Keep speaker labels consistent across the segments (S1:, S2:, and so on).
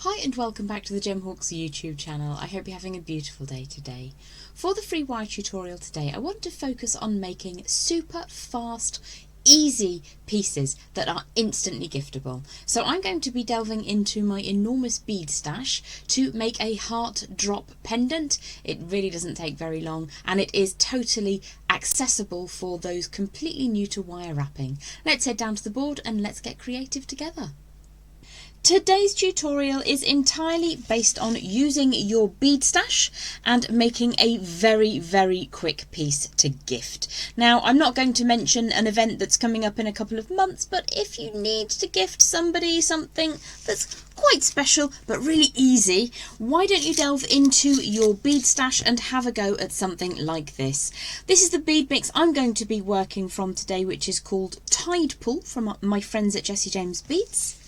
S1: Hi and welcome back to the Gemhawks YouTube channel. I hope you're having a beautiful day today. For the free wire tutorial today, I want to focus on making super fast, easy pieces that are instantly giftable. So I'm going to be delving into my enormous bead stash to make a heart drop pendant. It really doesn't take very long and it is totally accessible for those completely new to wire wrapping. Let's head down to the board and let's get creative together. Today's tutorial is entirely based on using your bead stash and making a very quick piece to gift. Now, I'm not going to mention an event that's coming up in a couple of months, but if you need to gift somebody something that's quite special but really easy, why don't you delve into your bead stash and have a go at something like this. This is the bead mix I'm going to be working from today, which is called Tide Pool from my friends at Jessie James Beads.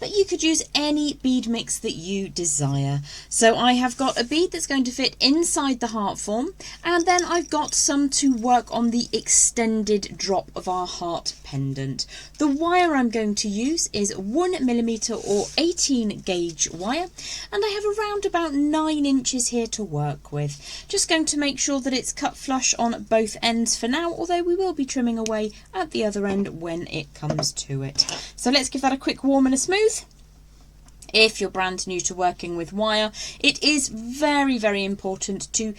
S1: But you could use any bead mix that you desire. So I have got a bead that's going to fit inside the heart form, and then I've got some to work on the extended drop of our heart pendant. The wire I'm going to use is 1mm or 18 gauge wire, and I have around about 9 inches here to work with. Just going to make sure that it's cut flush on both ends for now, although we will be trimming away at the other end when it comes to it. So let's give that a quick warm and a smooth. If you're brand new to working with wire, it is very important to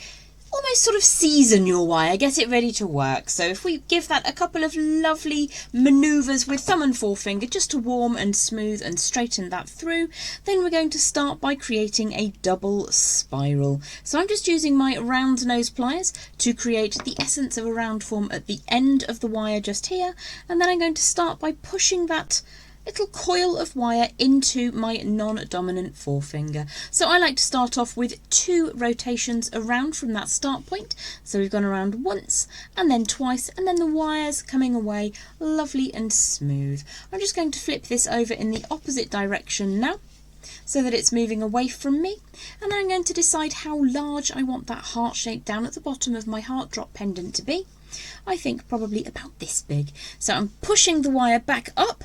S1: almost sort of season your wire, get it ready to work. So if we give that a couple of lovely manoeuvres with thumb and forefinger just to warm and smooth and straighten that through, then we're going to start by creating a double spiral. So I'm just using my round nose pliers to create the essence of a round form at the end of the wire just here, and then I'm going to start by pushing that little coil of wire into my non-dominant forefinger. So I like to start off with 2 rotations around from that start point. So we've gone around once and then twice, and then the wire's coming away lovely and smooth. I'm just going to flip this over in the opposite direction now, so that it's moving away from me, and I'm going to decide how large I want that heart shape down at the bottom of my heart drop pendant to be. I think probably about this big. So I'm pushing the wire back up,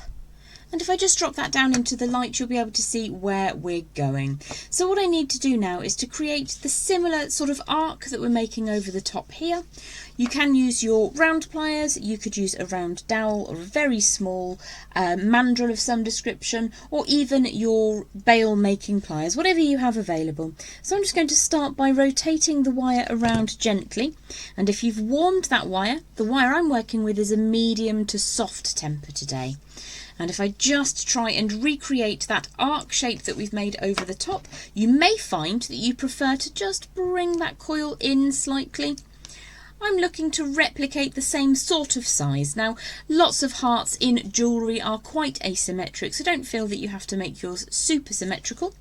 S1: and if I just drop that down into the light, you'll be able to see where we're going. So what I need to do now is to create the similar sort of arc that we're making over the top here. You can use your round pliers, you could use a round dowel or a very small mandrel of some description, or even your bail making pliers, whatever you have available. So I'm just going to start by rotating the wire around gently, and if you've warmed that wire, the wire I'm working with is a medium to soft temper today. And if I just try and recreate that arc shape that we've made over the top, you may find that you prefer to just bring that coil in slightly. I'm looking to replicate the same sort of size. Now, lots of hearts in jewellery are quite asymmetric, so don't feel that you have to make yours super symmetrical.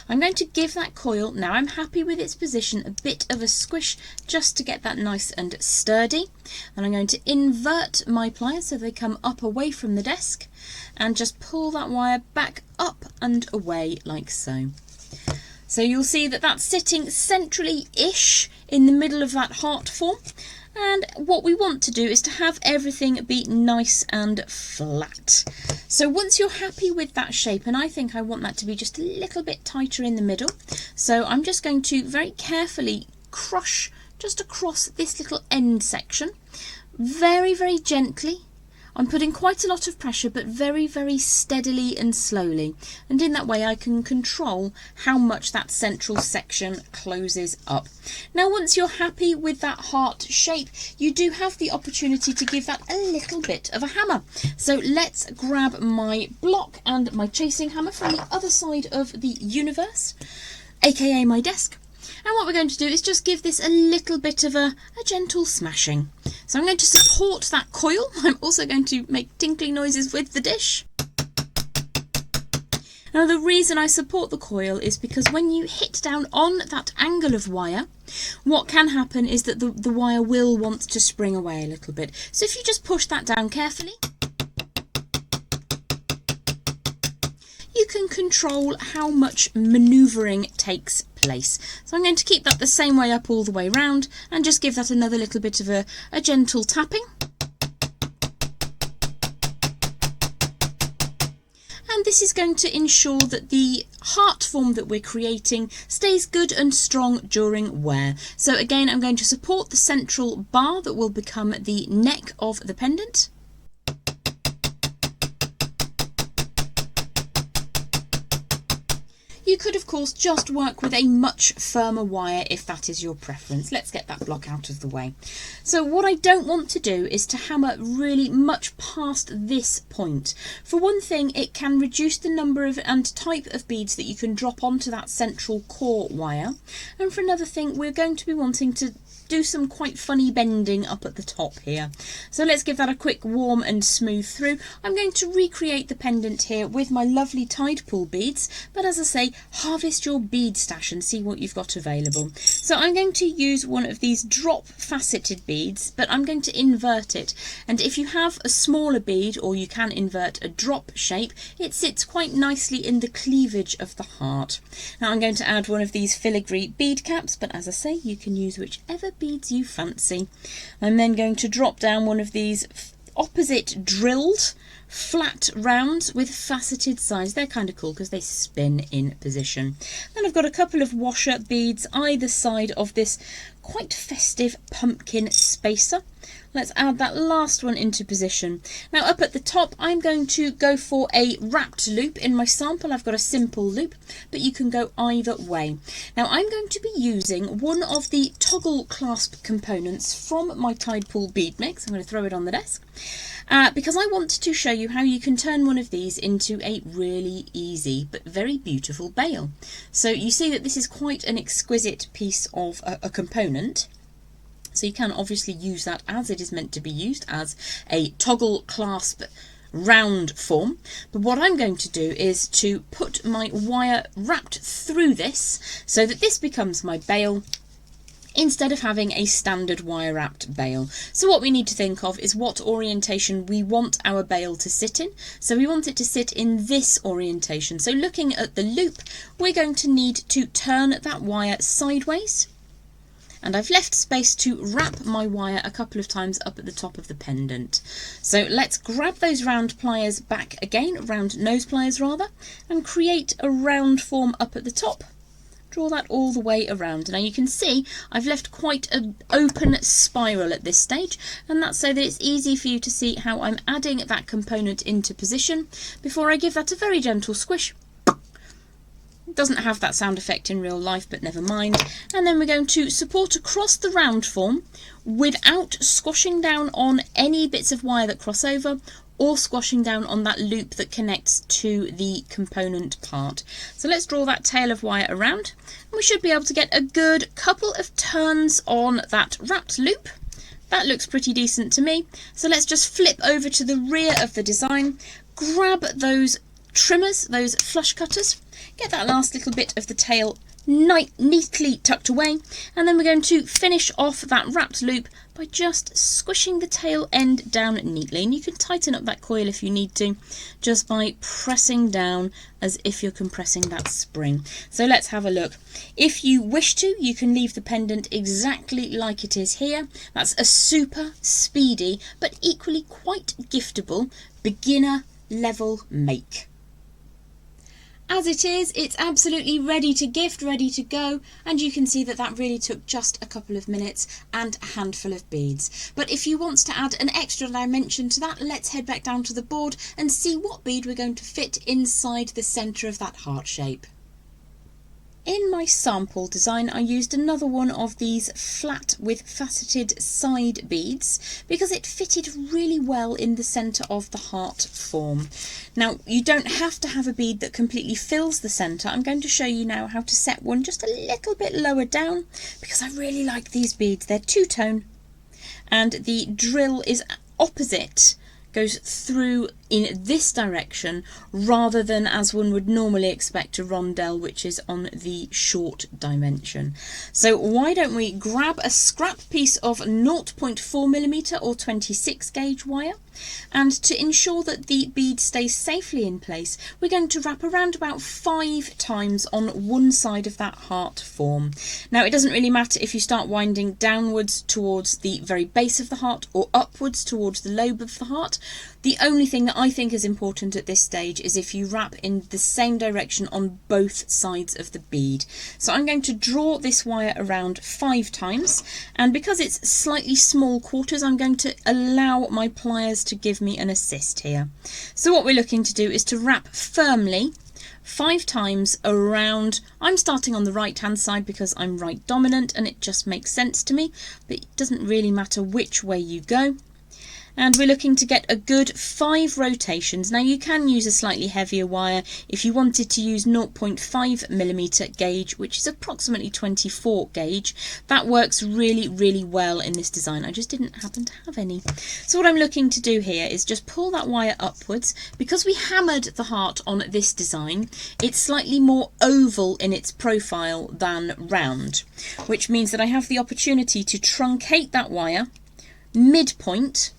S1: I'm going to give that coil, now I'm happy with its position, a bit of a squish just to get that nice and sturdy. And I'm going to invert my pliers so they come up away from the desk, and just pull that wire back up and away like so. So you'll see that that's sitting centrally-ish in the middle of that heart form. And what we want to do is to have everything be nice and flat. So once you're happy with that shape, and I think I want that to be just a little bit tighter in the middle, so I'm just going to very carefully crush just across this little end section, very gently. I'm putting quite a lot of pressure, but very steadily and slowly. And in that way I can control how much that central section closes up. Now, once you're happy with that heart shape, you do have the opportunity to give that a little bit of a hammer. So let's grab my block and my chasing hammer from the other side of the universe, aka my desk. And what we're going to do is just give this a little bit of a gentle smashing. So I'm going to support that coil. I'm also going to make tinkly noises with the dish. Now, the reason I support the coil is because when you hit down on that angle of wire, what can happen is that the wire will want to spring away a little bit. So if you just push that down carefully, you can control how much manoeuvring takes place. So I'm going to keep that the same way up all the way round and just give that another little bit of a gentle tapping. and this is going to ensure that the heart form that we're creating stays good and strong during wear. So again, I'm going to support the central bar that will become the neck of the pendant. You could of course just work with a much firmer wire if that is your preference. Let's get that block out of the way. So what I don't want to do is to hammer really much past this point. For one thing, it can reduce the number of and type of beads that you can drop onto that central core wire. And for another thing, we're going to be wanting to do some quite funny bending up at the top here. So let's give that a quick warm and smooth through. I'm going to recreate the pendant here with my lovely tide pool beads, but as I say, harvest your bead stash and see what you've got available. So I'm going to use one of these drop faceted beads, but I'm going to invert it. And if you have a smaller bead, or you can invert a drop shape, it sits quite nicely in the cleavage of the heart. Now I'm going to add one of these filigree bead caps, but as I say, you can use whichever beads you fancy. I'm then going to drop down one of these opposite drilled flat rounds with faceted sides. They're kind of cool because they spin in position. Then I've got a couple of washer beads either side of this quite festive pumpkin spacer. Let's add that last one into position. Now up at the top, I'm going to go for a wrapped loop. In my sample, I've got a simple loop, but you can go either way. Now I'm going to be using one of the toggle clasp components from my Tide Pool bead mix. I'm going to throw it on the desk because I want to show you how you can turn one of these into a really easy but very beautiful bail. So you see that this is quite an exquisite piece of a component. So you can obviously use that as it is meant to be used, as a toggle clasp round form. But what I'm going to do is to put my wire wrapped through this so that this becomes my bail instead of having a standard wire wrapped bail. So what we need to think of is what orientation we want our bail to sit in. So we want it to sit in this orientation. So looking at the loop, we're going to need to turn that wire sideways. And I've left space to wrap my wire a couple of times up at the top of the pendant. So let's grab those round pliers back again, round nose pliers rather, and create a round form up at the top. Draw that all the way around. Now you can see I've left quite an open spiral at this stage, and that's so that it's easy for you to see how I'm adding that component into position before I give that a very gentle squish. Doesn't have that sound effect in real life, but never mind. And then we're going to support across the round form without squashing down on any bits of wire that cross over or squashing down on that loop that connects to the component part. So let's draw that tail of wire around, and we should be able to get a good couple of turns on that wrapped loop. That looks pretty decent to me. So let's just flip over to the rear of the design, grab those trimmers, those flush cutters, get that last little bit of the tail neatly tucked away, and then we're going to finish off that wrapped loop by just squishing the tail end down neatly. And you can tighten up that coil if you need to, just by pressing down as if you're compressing that spring. So let's have a look. If you wish to, you can leave the pendant exactly like it is here. That's a super speedy but equally quite giftable beginner level make. As it is, it's absolutely ready to gift, ready to go, and you can see that that really took just a couple of minutes and a handful of beads. But if you want to add an extra dimension to that, let's head back down to the board and see what bead we're going to fit inside the centre of that heart shape. In my sample design, I used another one of these flat with faceted side beads because it fitted really well in the centre of the heart form. Now, you don't have to have a bead that completely fills the centre. I'm going to show you now how to set one just a little bit lower down because I really like these beads. They're two-tone and the drill is opposite, goes through in this direction rather than as one would normally expect a rondelle, which is on the short dimension. So why don't we grab a scrap piece of 0.4mm or 26 gauge wire, and to ensure that the bead stays safely in place, we're going to wrap around about 5 times on one side of that heart form. Now it doesn't really matter if you start winding downwards towards the very base of the heart or upwards towards the lobe of the heart. The only thing that I think is important at this stage is if you wrap in the same direction on both sides of the bead. So I'm going to draw this wire around 5 times, and because it's slightly small quarters, I'm going to allow my pliers to give me an assist here. So what we're looking to do is to wrap firmly 5 times around. I'm starting on the right hand side because I'm right dominant and it just makes sense to me, but it doesn't really matter which way you go. And we're looking to get a good 5 rotations. Now you can use a slightly heavier wire if you wanted to use 0.5mm gauge, which is approximately 24 gauge. That works really well in this design. I just didn't happen to have any. So what I'm looking to do here is just pull that wire upwards. Because we hammered the heart on this design, it's slightly more oval in its profile than round, which means that I have the opportunity to truncate that wire midpoint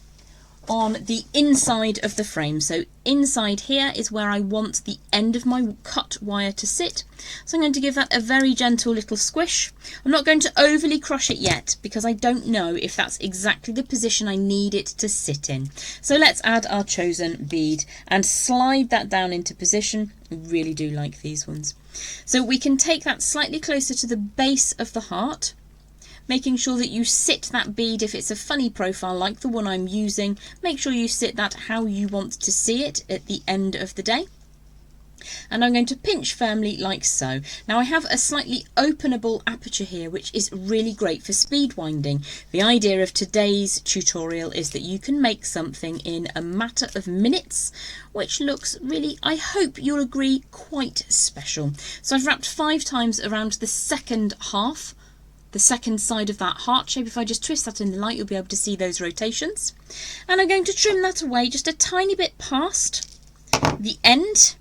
S1: on the inside of the frame. So inside here is where I want the end of my cut wire to sit. So I'm going to give that a very gentle little squish. I'm not going to overly crush it yet because I don't know if that's exactly the position I need it to sit in. So let's add our chosen bead and slide that down into position. I really do like these ones. So we can take that slightly closer to the base of the heart, making sure that you sit that bead. If it's a funny profile like the one I'm using, make sure you sit that how you want to see it at the end of the day. And I'm going to pinch firmly like so. Now I have a slightly openable aperture here, which is really great for speed winding. The idea of today's tutorial is that you can make something in a matter of minutes, which looks really, I hope you'll agree, quite special. So I've wrapped 5 times around the second half, the second side of that heart shape. If I just twist that in the light, you'll be able to see those rotations. And I'm going to trim that away just a tiny bit past the end,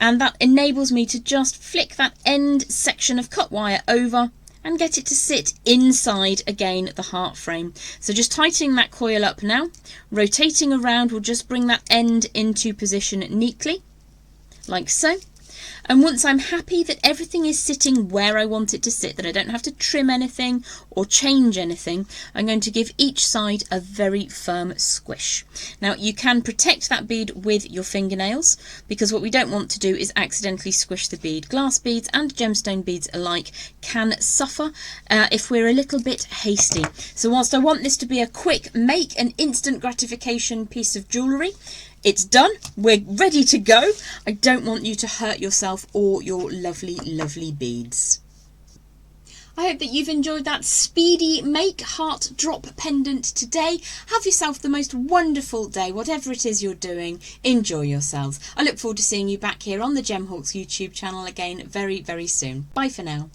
S1: and that enables me to just flick that end section of cut wire over and get it to sit inside again the heart frame. So just tightening that coil up now, rotating around will just bring that end into position neatly, like so. And once I'm happy that everything is sitting where I want it to sit, that I don't have to trim anything or change anything, I'm going to give each side a very firm squish. Now you can protect that bead with your fingernails, because what we don't want to do is accidentally squish the bead. Glass beads and gemstone beads alike can suffer if we're a little bit hasty. So whilst I want this to be a quick make and instant gratification piece of jewellery, it's done, we're ready to go. I don't want you to hurt yourself or your lovely beads. I hope that you've enjoyed that speedy make heart drop pendant today. Have yourself the most wonderful day, whatever it is you're doing. Enjoy yourselves. I look forward to seeing you back here on the Gemhawks YouTube channel again very soon. Bye for now.